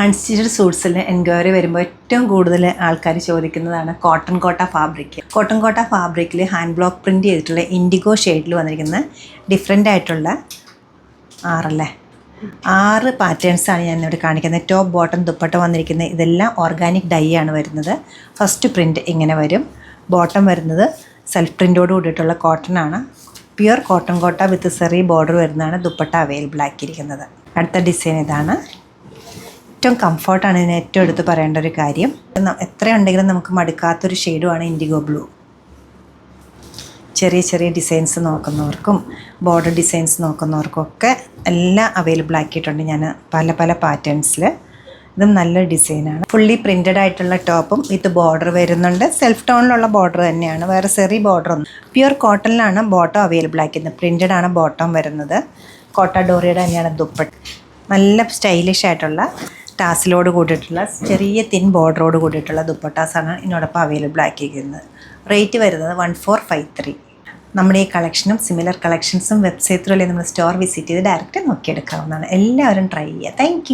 Unstitched സൂട്ട്സിൽ enquiry വരുമ്പോൾ ഏറ്റവും കൂടുതൽ ആൾക്കാർ ചോദിക്കുന്നതാണ് കോട്ടൺ കോട്ട ഫാബ്രിക്. കോട്ടൺ കോട്ട ഫാബ്രിക്കിൽ ഹാൻഡ് ബ്ലോക്ക് പ്രിൻറ്റ് ചെയ്തിട്ടുള്ള ഇൻഡിഗോ ഷെയ്ഡിൽ വന്നിരിക്കുന്ന ഡിഫറെൻ്റ് ആയിട്ടുള്ള 6 പാറ്റേൺസാണ് ഞാൻ ഇവിടെ കാണിക്കുന്നത്. ടോപ്പ് ബോട്ടം ദുപ്പട്ട വന്നിരിക്കുന്നത് ഇതെല്ലാം ഓർഗാനിക് ഡൈ ആണ് വരുന്നത്. ഫസ്റ്റ് പ്രിൻറ്റ് ഇങ്ങനെ വരും. ബോട്ടം വരുന്നത് സെൽഫ് പ്രിൻറ്റോട് കൂടിയിട്ടുള്ള കോട്ടൺ ആണ്. പ്യുർ കോട്ടൺ കോട്ട വിത്ത് സെറി ബോർഡർ വരുന്നതാണ് ദുപ്പട്ട അവൈലബിൾ ആക്കിയിരിക്കുന്നത്. അടുത്ത ഡിസൈൻ ഇതാണ്. ഏറ്റവും കംഫർട്ടാണ് ഇതിന് ഏറ്റവും എടുത്ത് പറയേണ്ട ഒരു കാര്യം. എത്രയുണ്ടെങ്കിലും നമുക്ക് മടുക്കാത്തൊരു ഷെയ്ഡുമാണ് ഇൻഡിഗോ ബ്ലൂ. ചെറിയ ചെറിയ ഡിസൈൻസ് നോക്കുന്നവർക്കും ബോർഡർ ഡിസൈൻസ് നോക്കുന്നവർക്കൊക്കെ എല്ലാം അവൈലബിൾ ആക്കിയിട്ടുണ്ട് ഞാൻ പല പല പാറ്റേൺസിൽ. ഇതും നല്ല ഡിസൈനാണ്. ഫുള്ളി പ്രിൻറ്റഡ് ആയിട്ടുള്ള ടോപ്പും വിത്ത് ബോർഡർ വരുന്നുണ്ട്. സെൽഫ് ടോണിലുള്ള ബോർഡർ തന്നെയാണ്, വേറെ സെറി ബോർഡറൊന്നും. പ്യുർ കോട്ടണിലാണ് ബോട്ടം അവൈലബിൾ ആക്കിയത്. പ്രിൻറ്റഡ് ആണ് ബോട്ടം വരുന്നത്. കോട്ട ഡോറിയുടെ തന്നെയാണ് ദുപ്പട്ട. നല്ല സ്റ്റൈലിഷ് ആയിട്ടുള്ള ടാസിലോട് കൂടിയിട്ടുള്ള ചെറിയ തിൻ ബോർഡറോട് കൂടിയിട്ടുള്ള ദുപ്പട്ടാസാണ് ഇതിനോടൊപ്പം അവൈലബിൾ ആക്കിയിരിക്കുന്നത്. റേറ്റ് വരുന്നത് 1453. നമ്മുടെ ഈ കളക്ഷനും സിമിലർ കളക്ഷൻസും വെബ്സൈറ്റ് ത്രൂ നമ്മൾ സ്റ്റോർ വിസിറ്റ് ചെയ്ത് ഡയറക്റ്റ് നോക്കിയെടുക്കാവുന്നതാണ്. എല്ലാവരും ട്രൈ ചെയ്യുക. താങ്ക്